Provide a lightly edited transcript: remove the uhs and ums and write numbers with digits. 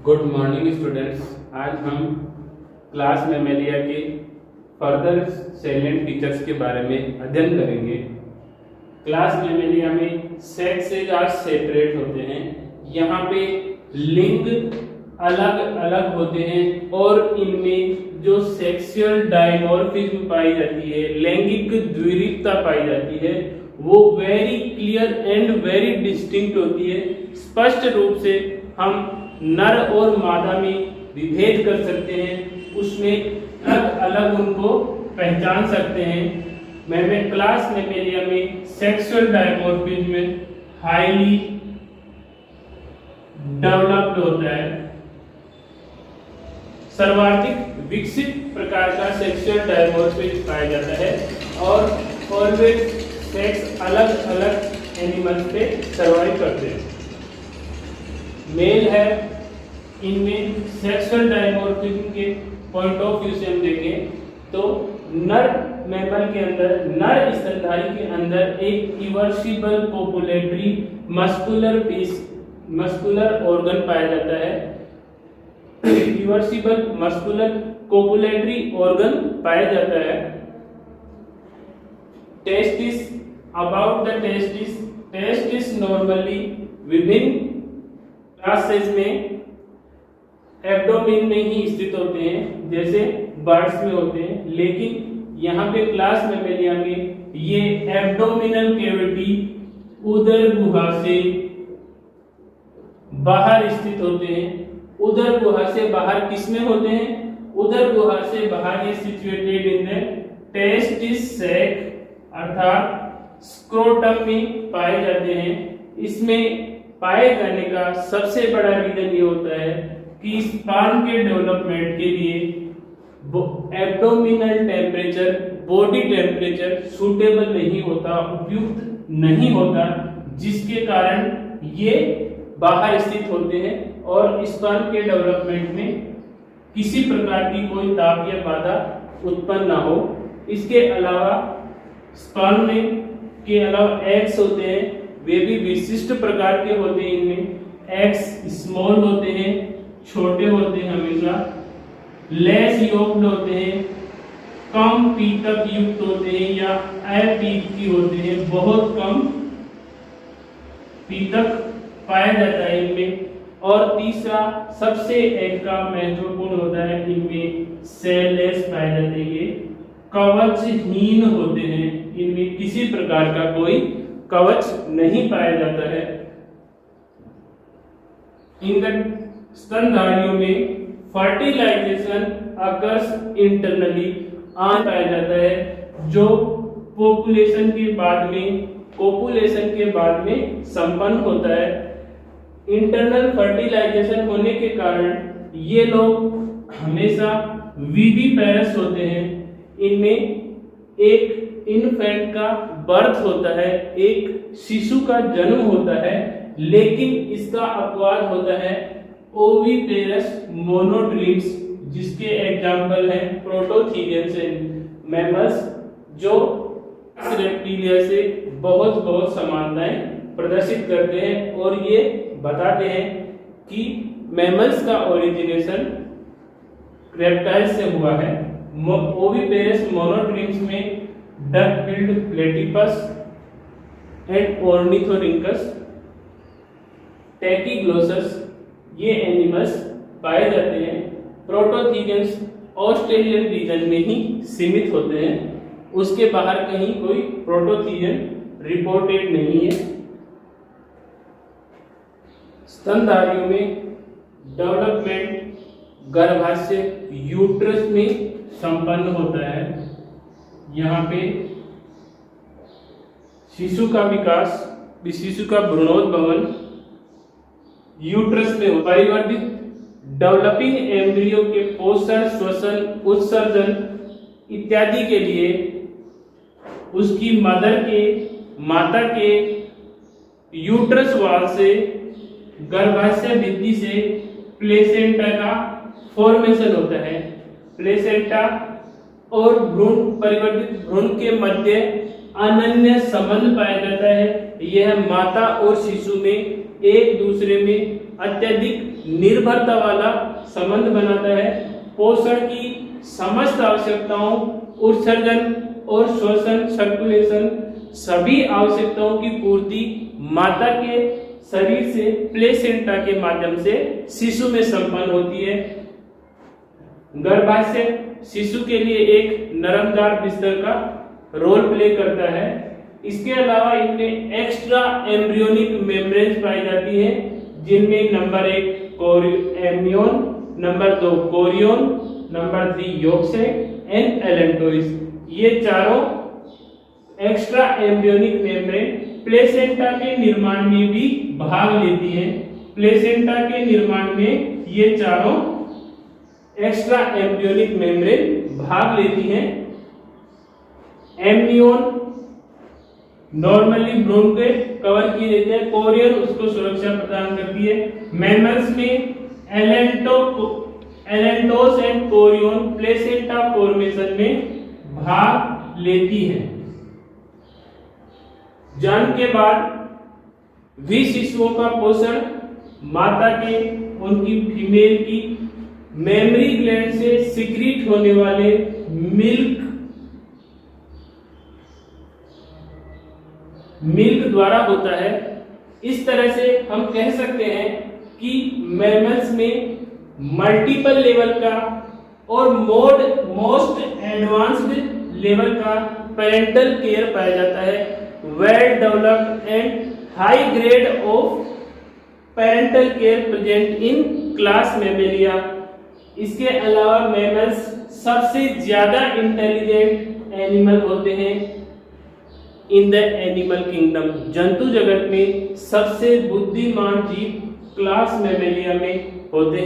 Good morning students. आज हम class Mammalia के फर्दर सैलिएंट फीचर्स के बारे में अध्ययन करेंगे। क्लास मैमेलिया में सेक्सेज आर सेपरेट होते हैं। यहाँ पे लिंग अलग अलग होते हैं और इनमें जो सेक्सुअल डायमॉर्फिज्म पाई जाती है, लैंगिक द्विरूपता पाई जाती है, वो very clear and very distinct होती है। स्पष्ट रूप से हम नर और मादा में विभेद कर सकते हैं, उसमें अलग अलग उनको पहचान सकते हैं। मैं क्लास मैमेलिया में सेक्सुअल डायमॉर्फिज्म में हाईली डेवलप्ड होता है। सर्वाधिक विकसित प्रकार का सेक्सुअल डायमॉर्फिज्म पाया जाता है और ऑलवेज सेक्स अलग अलग एनिमल्स पे सर्वाइव करते हैं। मेल है, इनमें सेक्सुअल डायमॉर्फिज्म के पॉइंट ऑफ व्यू से हम देखें तो नर मैमल के अंदर, नर स्तनधारी के अंदर एक इवर्सिबल कोपुलेटरी मस्कुलर ऑर्गन पाया जाता है। इवर्सिबल मस्कुलर कोपुलेटरी ऑर्गन पाया जाता है। Testis, about the testis normally विभिन्न क्लासेस में एब्डोमेन में ही स्थित होते हैं, जैसे बर्ड्स में होते हैं, लेकिन यहाँ पे क्लास मैमेलिया में ये एब्डोमिनल कैविटी उदर गुहा से बाहर स्थित होते हैं। उदर गुहा से बाहर किसमें होते हैं? उदर गुहा से बाहर ये situated in the testis sac अर्थात स्क्रोटम में पाए जाते हैं। इसमें पाए जाने का सबसे बड़ा रीजन ये होता है कि स्पर्म के डेवलपमेंट के लिए abdominal temperature, body temperature suitable नहीं होता, उपयुक्त नहीं होता, जिसके कारण ये बाहर स्थित होते हैं और स्पर्म के डेवलपमेंट में किसी प्रकार की कोई दाब या बाधा उत्पन्न ना हो। इसके अलावा स्पर्म में के अलावा एग्स होते हैं, वे भी विशिष्ट प्रकार के होते हैं। इनमें एग्स स्मॉल होते हैं, छोटे होते हैं, हमेशा लेस योक्ड होते हैं, कम पीतक युक्त होते हैं या अपीतकी होते हैं, बहुत कम पीतक पाया जाता है इनमें। और तीसरा सबसे एक का महत्वपूर्ण होता है, इनमें सेललेस पाए जाते हैं, ये कवचहीन होते हैं, इनमें किसी प्रकार का कोई कवच नहीं पाया जाता है। इन स्तनधारियों में फर्टिलाइजेशन अकर्स इंटरनली पाया जाता है, जो कोपुलेशन के बाद में संपन्न होता है। इंटरनल फर्टिलाइजेशन होने के कारण ये लोग हमेशा विविपेरस होते हैं। इनमें एक इन्फेंट का बर्थ होता है, एक शिशु का जन्म होता है, लेकिन इसका अपवाद होता है ओविपेरस मोनोट्रिम्स, जिसके एग्जाम्पल हैं प्रोटोथीरियंस एंड मैमल्स, जो रेप्टिलिया से बहुत समानताएं प्रदर्शित करते हैं और ये बताते हैं कि मैमल्स का ओरिजिनेशन रेप्टाइल से हुआ है। ओविपेरस मोनोट्रिम्स में डक-बिल्ड प्लेटिपस एंड ऑर्निथोरिंकस, टैकीग्लोसस ये एनिमल्स पाए जाते हैं। प्रोटोथीरियंस ऑस्ट्रेलियन रीजन में ही सीमित होते हैं, उसके बाहर कहीं कोई प्रोटोथीरियन रिपोर्टेड नहीं है। स्तनधारियों में डेवलपमेंट गर्भाशय यूट्रस में संपन्न होता है। यहाँ पे शिशु का विकास, शिशु का भ्रूणोद्भवन यूट्रस में हो। परिवर्तित डेवलपिंग एम्ब्रियो के पोषण, श्वसन, उत्सर्जन इत्यादि के लिए उसकी माता के यूट्रस वाल से, गर्भाशय भित्ति से प्लेसेंटा का फॉर्मेशन होता है। प्लेसेंटा और परिवर्तित भ्रूण के मध्य अनन्य संबंध पाया जाता है। यह माता और शिशु में एक दूसरे में अत्यधिक निर्भरता वाला संबंध बनाता है। पोषण की समस्त आवश्यकताओं, उत्सर्जन और श्वसन, सर्कुलेशन, सभी आवश्यकताओं की पूर्ति माता के शरीर से प्लेसेंटा के माध्यम से शिशु में संपन्न होती है। गर्भाशय शिशु के लिए एक नरमदार बिस्तर का रोल प्ले करता है। इसके अलावा इनमें एक्स्ट्रा एम्ब्रियोनिक मेम्ब्रेन्स पाई जाती है, जिनमें number 1 amnion, number 2 chorion, number 3 yolk sac and allantois. ये चारों एक्स्ट्रा एम्ब्रियोनिक मेम्ब्रेन प्लेसेंटा के निर्माण में भी भाग लेती हैं। प्लेसेंटा के निर्माण में ये चारों एक्स्ट्रा एम्ब्रियोनिक मेम्ब्रेन भाग लेती हैं। एम्नियोन नॉर्मली भ्रूण के कवर किए जाते हैं, कोरियन उसको सुरक्षा प्रदान करती है। मैमल्स में एलेंटोस एंड कोरियन प्लेसेंटा फॉर्मेशन में भाग लेती है। जन्म के बाद भी शिशुओं का पोषण माता के, उनकी फीमेल की मेमरी ग्लैंड से सिक्रीट होने वाले मिल्क द्वारा होता है। इस तरह से हम कह सकते हैं कि मैमल्स में मल्टीपल लेवल का और मोस्ट एडवांस्ड लेवल का पेरेंटल केयर पाया जाता है। Well developed and high grade of parental care present in class Mammalia. इसके अलावा मैमल्स सबसे ज्यादा इंटेलिजेंट एनिमल होते हैं इन द एनिमल किंगडम। जंतु जगत में सबसे बुद्धिमान जीव क्लास मैमेलिया में होते हैं।